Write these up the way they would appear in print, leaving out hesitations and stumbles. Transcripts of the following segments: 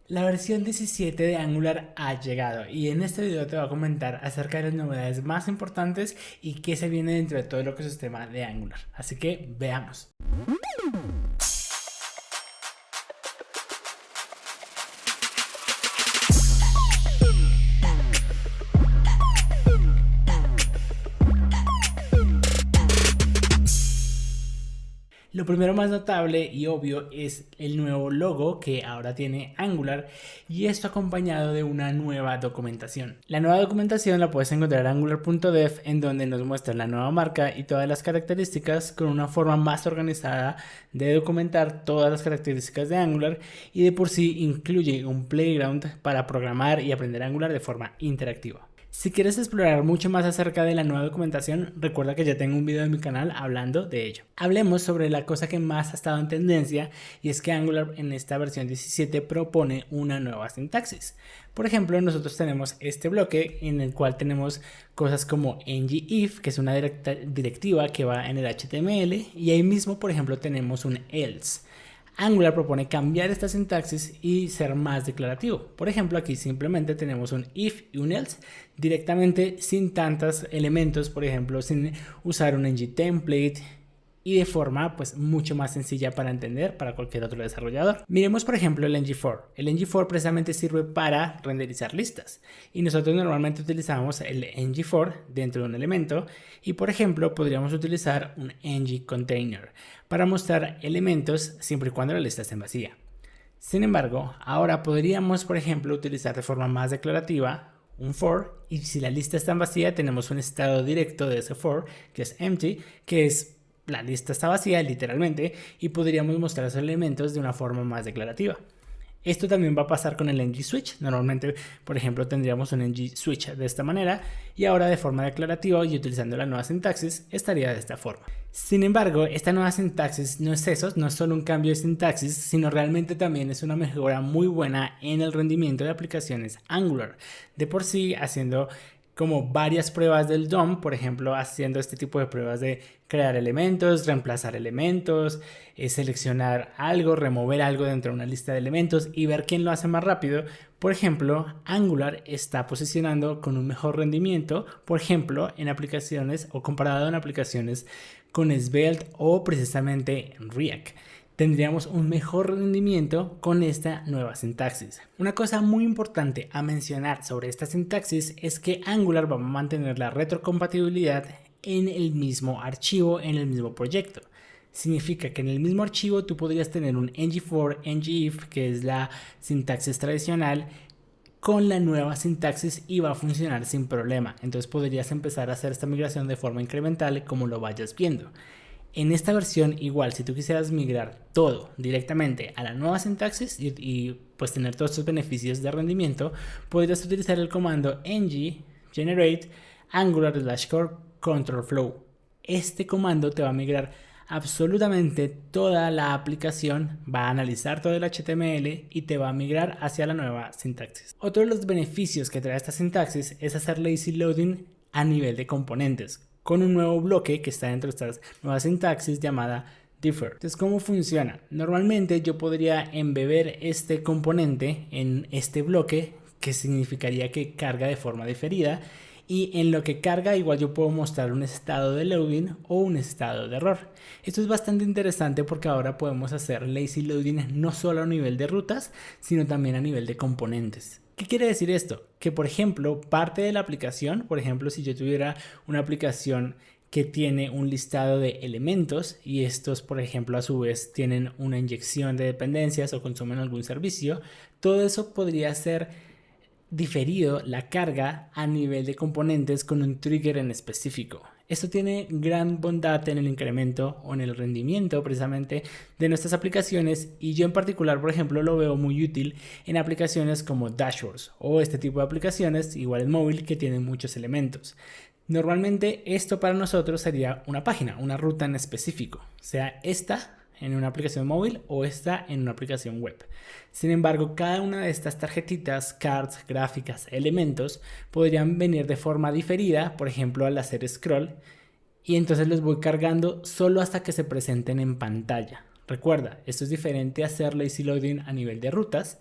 La versión 17 de Angular ha llegado y en este video te voy a comentar acerca de las novedades más importantes y qué se viene dentro de todo el ecosistema de Angular. Así que veamos. Lo primero más notable y obvio es el nuevo logo que ahora tiene Angular y esto acompañado de una nueva documentación. La nueva documentación la puedes encontrar en angular.dev, en donde nos muestra la nueva marca y todas las características con una forma más organizada de documentar todas las características de Angular, y de por sí incluye un playground para programar y aprender Angular de forma interactiva. Si quieres explorar mucho más acerca de la nueva documentación, recuerda que ya tengo un video en mi canal hablando de ello. Hablemos sobre la cosa que más ha estado en tendencia, y es que Angular en esta versión 17 propone una nueva sintaxis. Por ejemplo, nosotros tenemos este bloque en el cual tenemos cosas como ngIf, que es una directiva que va en el HTML, y ahí mismo, por ejemplo, tenemos un else. Angular propone cambiar esta sintaxis y ser más declarativo. Por ejemplo, aquí simplemente tenemos un if y un else directamente, sin tantos elementos, por ejemplo, sin usar un ngTemplate, y de forma pues mucho más sencilla para entender para cualquier otro desarrollador. Miremos por ejemplo el ngFor. El ngFor precisamente sirve para renderizar listas y nosotros normalmente utilizamos el ngFor dentro de un elemento, y por ejemplo podríamos utilizar un ngContainer para mostrar elementos siempre y cuando la lista esté vacía. Sin embargo, ahora podríamos por ejemplo utilizar de forma más declarativa un for, y si la lista está vacía tenemos un estado directo de ese for que es empty, que es la lista está vacía literalmente, y podríamos mostrar esos elementos de una forma más declarativa. Esto también va a pasar con el ngSwitch. Normalmente, por ejemplo, tendríamos un ngSwitch de esta manera, y ahora de forma declarativa y utilizando la nueva sintaxis estaría de esta forma. Sin embargo, esta nueva sintaxis no es eso, no es solo un cambio de sintaxis, sino realmente también es una mejora muy buena en el rendimiento de aplicaciones Angular. De por sí, haciendo como varias pruebas del DOM, por ejemplo, haciendo este tipo de pruebas de crear elementos, reemplazar elementos, seleccionar algo, remover algo dentro de una lista de elementos y ver quién lo hace más rápido. Por ejemplo, Angular está posicionando con un mejor rendimiento, por ejemplo, en aplicaciones o comparado en aplicaciones con Svelte o precisamente en React. Tendríamos un mejor rendimiento con esta nueva sintaxis. Una cosa muy importante a mencionar sobre esta sintaxis es que Angular va a mantener la retrocompatibilidad en el mismo archivo, en el mismo proyecto. Significa que en el mismo archivo tú podrías tener un ngFor, ngIf, que es la sintaxis tradicional, con la nueva sintaxis y va a funcionar sin problema. Entonces podrías empezar a hacer esta migración de forma incremental como lo vayas viendo. En esta versión igual, si tú quisieras migrar todo directamente a la nueva sintaxis y pues tener todos estos beneficios de rendimiento, podrías utilizar el comando ng generate angular/core control flow. Este comando te va a migrar absolutamente toda la aplicación, va a analizar todo el HTML y te va a migrar hacia la nueva sintaxis. Otro de los beneficios que trae esta sintaxis es hacer lazy loading a nivel de componentes, con un nuevo bloque que está dentro de esta nueva sintaxis llamada differ. Entonces, ¿cómo funciona? Normalmente yo podría embeber este componente en este bloque, que significaría que carga de forma diferida, y en lo que carga igual yo puedo mostrar un estado de loading o un estado de error. Esto es bastante interesante porque ahora podemos hacer lazy loading no solo a nivel de rutas, sino también a nivel de componentes. ¿Qué quiere decir esto? Que por ejemplo parte de la aplicación, por ejemplo si yo tuviera una aplicación que tiene un listado de elementos y estos por ejemplo a su vez tienen una inyección de dependencias o consumen algún servicio, todo eso podría ser diferido la carga a nivel de componentes con un trigger en específico. Esto tiene gran bondad en el incremento o en el rendimiento precisamente de nuestras aplicaciones, y yo en particular por ejemplo lo veo muy útil en aplicaciones como dashboards o este tipo de aplicaciones igual en móvil que tienen muchos elementos. Normalmente esto para nosotros sería una página, una ruta en específico, sea esta en una aplicación móvil o esta en una aplicación web. Sin embargo, cada una de estas tarjetitas, cards, gráficas, elementos podrían venir de forma diferida, por ejemplo al hacer scroll, y entonces los voy cargando solo hasta que se presenten en pantalla. Recuerda, esto es diferente a hacer lazy loading a nivel de rutas.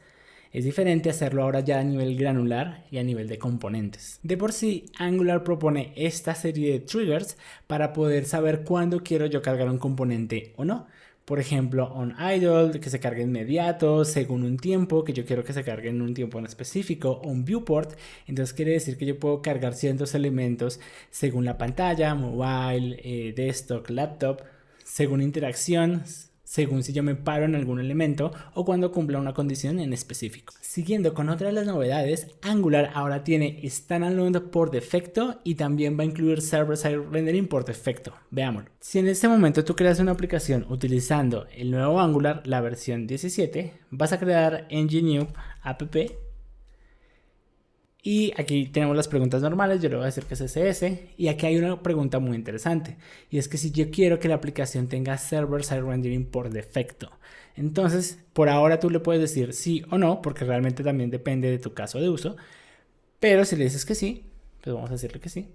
Es diferente hacerlo ahora ya a nivel granular y a nivel de componentes. De por sí, Angular propone esta serie de triggers para poder saber cuándo quiero yo cargar un componente o no. Por ejemplo, onIdle, que se cargue inmediato, según un tiempo, que yo quiero que se cargue en un tiempo en específico, o un viewport. Entonces quiere decir que yo puedo cargar ciertos elementos según la pantalla, mobile, desktop, laptop, según interacción, según si yo me paro en algún elemento o cuando cumpla una condición en específico. Siguiendo con otra de las novedades, Angular ahora tiene Standalone por defecto y también va a incluir Server-Side Rendering por defecto. Veámoslo. Si en este momento tú creas una aplicación utilizando el nuevo Angular, la versión 17, vas a crear nginx app. Y aquí tenemos las preguntas normales, yo le voy a decir que es SS. Y aquí hay una pregunta muy interesante. Y es que si yo quiero que la aplicación tenga Server-Side Rendering por defecto. Entonces, por ahora tú le puedes decir sí o no, porque realmente también depende de tu caso de uso. Pero si le dices que sí, pues vamos a decirle que sí.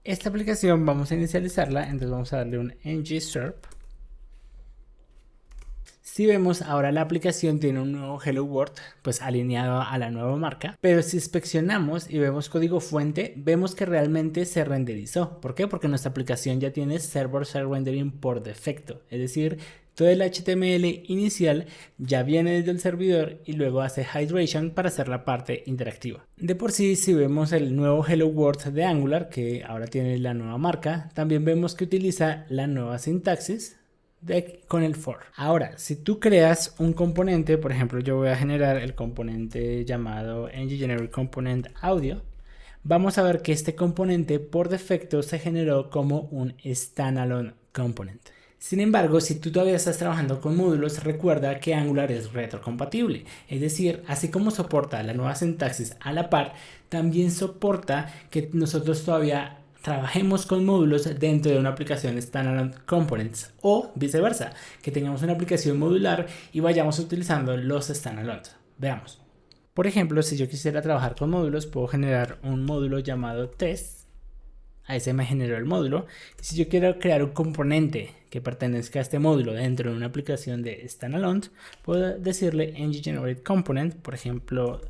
Esta aplicación vamos a inicializarla, entonces vamos a darle un ng-serp. Si vemos ahora la aplicación tiene un nuevo Hello World, pues alineado a la nueva marca, pero si inspeccionamos y vemos código fuente, vemos que realmente se renderizó. ¿Por qué? Porque nuestra aplicación ya tiene Server-Side Rendering por defecto, es decir, todo el HTML inicial ya viene desde el servidor y luego hace hydration para hacer la parte interactiva. De por sí, si vemos el nuevo Hello World de Angular, que ahora tiene la nueva marca, también vemos que utiliza la nueva sintaxis con el for. Ahora, si tú creas un componente, por ejemplo, yo voy a generar el componente llamado ngGenerateComponentAudio, vamos a ver que este componente por defecto se generó como un standalone component. Sin embargo, si tú todavía estás trabajando con módulos, recuerda que Angular es retrocompatible. Es decir, así como soporta la nueva sintaxis a la par, también soporta que nosotros todavía trabajemos con módulos dentro de una aplicación standalone components o viceversa, que tengamos una aplicación modular y vayamos utilizando los standalones. Veamos. Por ejemplo, si yo quisiera trabajar con módulos, puedo generar un módulo llamado test. Ahí se me generó el módulo. Y si yo quiero crear un componente que pertenezca a este módulo dentro de una aplicación de standalone, puedo decirle ngGenerateComponent. Por ejemplo,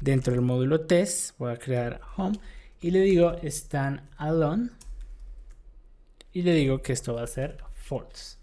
dentro del módulo test voy a crear home y le digo standalone y le digo que esto va a ser false.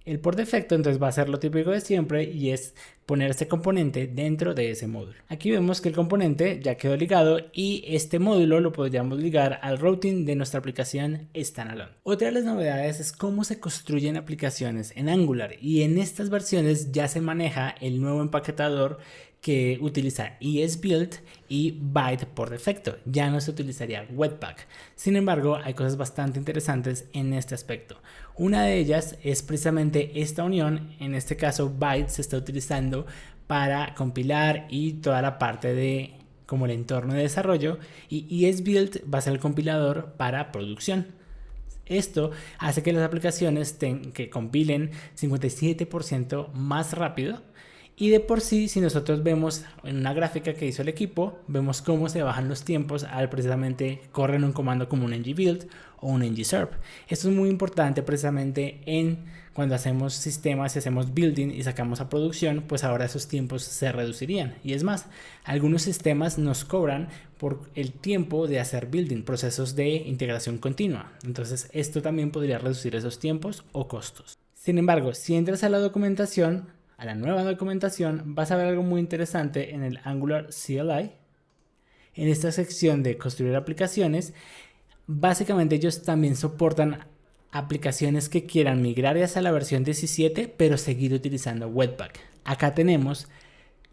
El por defecto entonces va a ser lo típico de siempre y es poner este componente dentro de ese módulo. Aquí vemos que el componente ya quedó ligado y este módulo lo podríamos ligar al routing de nuestra aplicación standalone. Otra de las novedades es cómo se construyen aplicaciones en Angular y en estas versiones ya se maneja el nuevo empaquetador que utiliza ESBuild y Byte por defecto. Ya no se utilizaría Webpack. Sin embargo, hay cosas bastante interesantes en este aspecto. Una de ellas es precisamente esta unión. En este caso, Byte se está utilizando para compilar y toda la parte de como el entorno de desarrollo, y ESBuild va a ser el compilador para producción. Esto hace que las aplicaciones que compilen 57% más rápido. Y de por sí, si nosotros vemos en una gráfica que hizo el equipo, vemos cómo se bajan los tiempos al precisamente correr un comando como un ngbuild o un ngserp. Esto es muy importante precisamente cuando hacemos sistemas y hacemos building y sacamos a producción, pues ahora esos tiempos se reducirían. Y es más, algunos sistemas nos cobran por el tiempo de hacer building, procesos de integración continua. Entonces esto también podría reducir esos tiempos o costos. Sin embargo, si entras a la documentación, a la nueva documentación, vas a ver algo muy interesante en el Angular CLI. En esta sección de construir aplicaciones, básicamente ellos también soportan aplicaciones que quieran migrar hacia la versión 17, pero seguir utilizando Webpack. Acá tenemos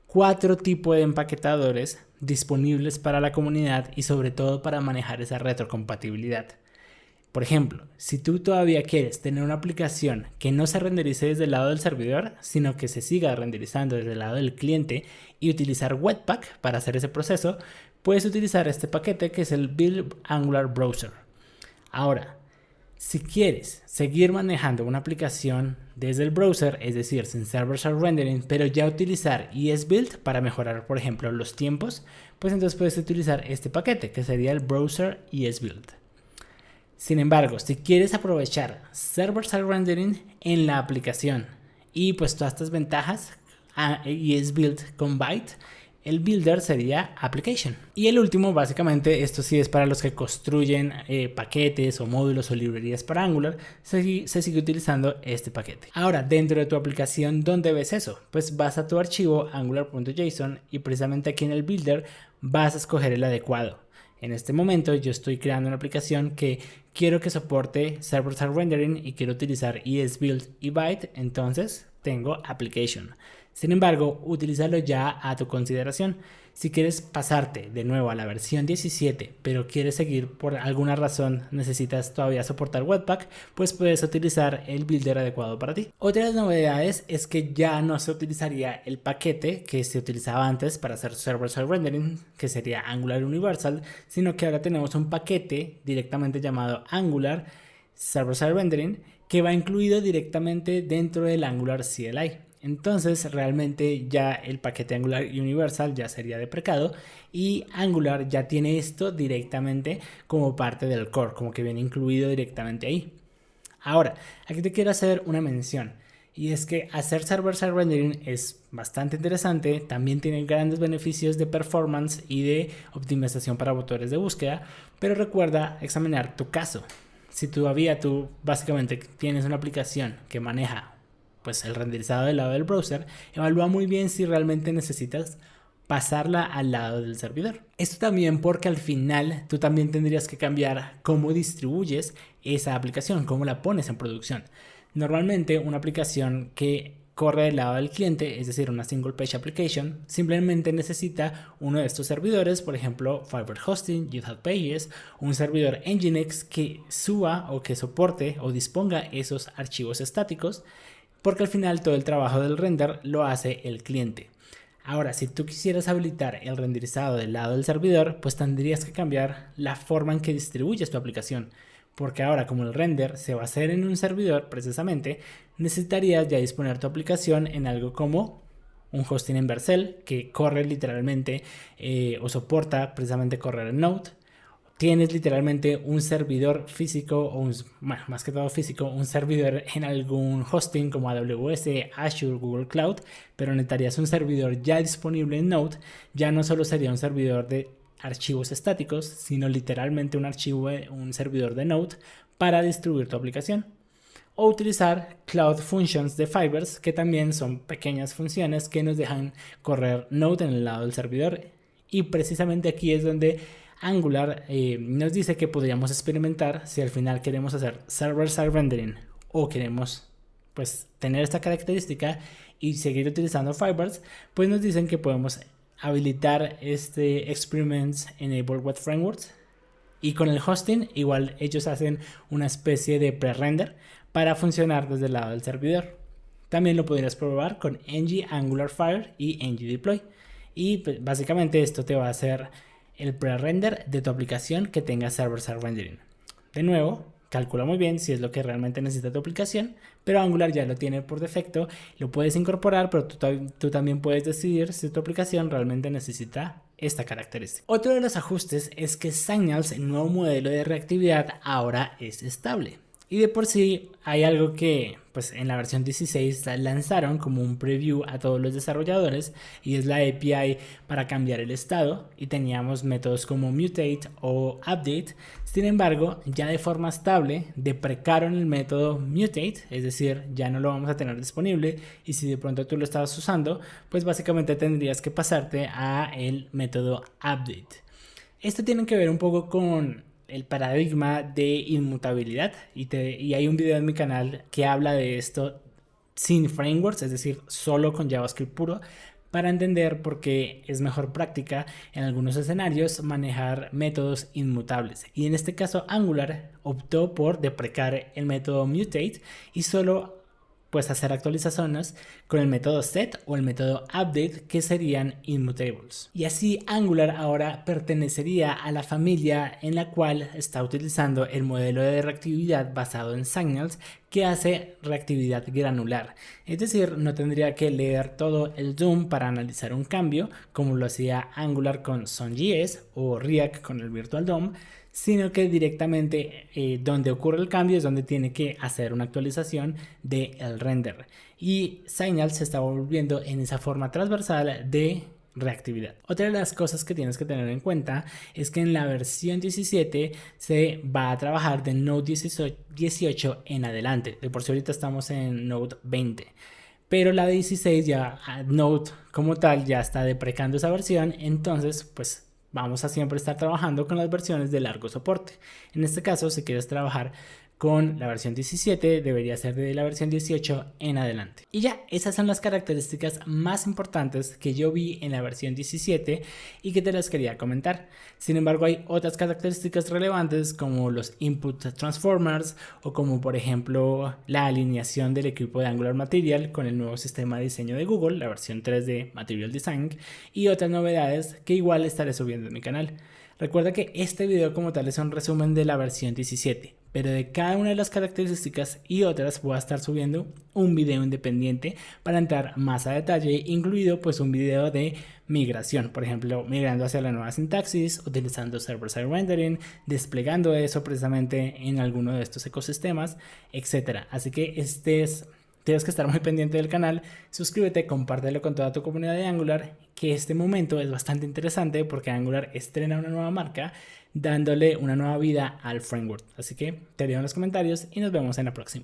4 tipos de empaquetadores disponibles para la comunidad y sobre todo para manejar esa retrocompatibilidad. Por ejemplo, si tú todavía quieres tener una aplicación que no se renderice desde el lado del servidor, sino que se siga renderizando desde el lado del cliente y utilizar Webpack para hacer ese proceso, puedes utilizar este paquete que es el Build Angular Browser. Ahora, si quieres seguir manejando una aplicación desde el browser, es decir, sin server-side rendering, pero ya utilizar ESBuild para mejorar, por ejemplo, los tiempos, pues entonces puedes utilizar este paquete que sería el Browser ESBuild. Sin embargo, si quieres aprovechar server-side rendering en la aplicación y pues todas estas ventajas ESBuild con Byte, el builder sería application. Y el último, básicamente, esto sí es para los que construyen paquetes o módulos o librerías para Angular, se sigue utilizando este paquete. Ahora, dentro de tu aplicación, ¿dónde ves eso? Pues vas a tu archivo angular.json y precisamente aquí en el builder vas a escoger el adecuado. En este momento yo estoy creando una aplicación que quiero que soporte server-side rendering y quiero utilizar ESBuild y Byte, entonces tengo application. Sin embargo, utilízalo ya a tu consideración. Si quieres pasarte de nuevo a la versión 17, pero quieres seguir por alguna razón, necesitas todavía soportar Webpack, pues puedes utilizar el builder adecuado para ti. Otra de las novedades es que ya no se utilizaría el paquete que se utilizaba antes para hacer server-side rendering, que sería Angular Universal, sino que ahora tenemos un paquete directamente llamado Angular Server-side Rendering, que va incluido directamente dentro del Angular CLI. Entonces realmente ya el paquete Angular Universal ya sería deprecado y Angular ya tiene esto directamente como parte del core, como que viene incluido directamente ahí. Ahora, aquí te quiero hacer una mención y es que hacer server-side rendering es bastante interesante, también tiene grandes beneficios de performance y de optimización para motores de búsqueda, pero recuerda examinar tu caso. Si todavía tú básicamente tienes una aplicación que maneja pues el renderizado del lado del browser, evalúa muy bien si realmente necesitas pasarla al lado del servidor. Esto también porque al final tú también tendrías que cambiar cómo distribuyes esa aplicación, cómo la pones en producción. Normalmente una aplicación que corre del lado del cliente, es decir, una single page application, simplemente necesita uno de estos servidores, por ejemplo, Fiverr Hosting, GitHub Pages, un servidor Nginx que suba o que soporte o disponga esos archivos estáticos, porque al final todo el trabajo del render lo hace el cliente. Ahora, si tú quisieras habilitar el renderizado del lado del servidor, pues tendrías que cambiar la forma en que distribuyes tu aplicación, porque ahora como el render se va a hacer en un servidor precisamente, necesitarías ya disponer tu aplicación en algo como un hosting en Vercel que corre literalmente o soporta precisamente correr en Node. Tienes literalmente un servidor físico, o más que todo físico, un servidor en algún hosting como AWS, Azure, Google Cloud, pero necesitarías un servidor ya disponible en Node. Ya no solo sería un servidor de archivos estáticos, sino literalmente un servidor de Node para distribuir tu aplicación. O utilizar Cloud Functions de Fiverr, que también son pequeñas funciones que nos dejan correr Node en el lado del servidor. Y precisamente aquí es donde Angular nos dice que podríamos experimentar si al final queremos hacer server-side rendering o queremos pues tener esta característica y seguir utilizando Firebirds, pues nos dicen que podemos habilitar este Experiments Enable Web Frameworks y con el hosting igual ellos hacen una especie de pre-render para funcionar desde el lado del servidor. También lo podrías probar con ng Angular Fire y ng Deploy y pues, básicamente esto te va a hacer el pre-render de tu aplicación que tenga server-side rendering. De nuevo, calcula muy bien si es lo que realmente necesita tu aplicación, pero Angular ya lo tiene por defecto, lo puedes incorporar, pero tú también puedes decidir si tu aplicación realmente necesita esta característica. Otro de los ajustes es que Signals, el nuevo modelo de reactividad, ahora es estable. Y de por sí hay algo que pues en la versión 16 lanzaron como un preview a todos los desarrolladores y es la API para cambiar el estado y teníamos métodos como mutate o update. Sin embargo, ya de forma estable deprecaron el método mutate, es decir, ya no lo vamos a tener disponible y si de pronto tú lo estabas usando, pues básicamente tendrías que pasarte a el método update. Esto tiene que ver un poco con el paradigma de inmutabilidad y hay un video en mi canal que habla de esto sin frameworks, es decir, solo con JavaScript puro, para entender por qué es mejor práctica en algunos escenarios manejar métodos inmutables. Y en este caso Angular optó por deprecar el método mutate y solo pues hacer actualizaciones con el método set o el método update, que serían immutables. Y así Angular ahora pertenecería a la familia en la cual está utilizando el modelo de reactividad basado en Signals, que hace reactividad granular. Es decir, no tendría que leer todo el DOM para analizar un cambio, como lo hacía Angular con Sun.js o React con el Virtual DOM, sino que directamente donde ocurre el cambio es donde tiene que hacer una actualización del render. Y Signal se está volviendo en esa forma transversal de reactividad. Otra de las cosas que tienes que tener en cuenta es que en la versión 17 se va a trabajar de Node 18 en adelante. De por sí ahorita estamos en Node 20. Pero la 16 ya, Node como tal, ya está deprecando esa versión. Entonces, pues vamos a siempre estar trabajando con las versiones de largo soporte. En este caso, si quieres trabajar con la versión 17, debería ser de la versión 18 en adelante. Y ya, esas son las características más importantes que yo vi en la versión 17 y que te las quería comentar. Sin embargo, hay otras características relevantes como los input transformers o como por ejemplo la alineación del equipo de Angular Material con el nuevo sistema de diseño de Google, la versión 3 de Material Design, y otras novedades que igual estaré subiendo en mi canal. Recuerda que este video como tal es un resumen de la versión 17, pero de cada una de las características y otras voy a estar subiendo un video independiente para entrar más a detalle, incluido pues un video de migración, por ejemplo, migrando hacia la nueva sintaxis, utilizando server-side rendering, desplegando eso precisamente en alguno de estos ecosistemas, etcétera. Así que tienes que estar muy pendiente del canal, suscríbete, compártelo con toda tu comunidad de Angular, que este momento es bastante interesante porque Angular estrena una nueva marca dándole una nueva vida al framework. Así que te leo en los comentarios y nos vemos en la próxima.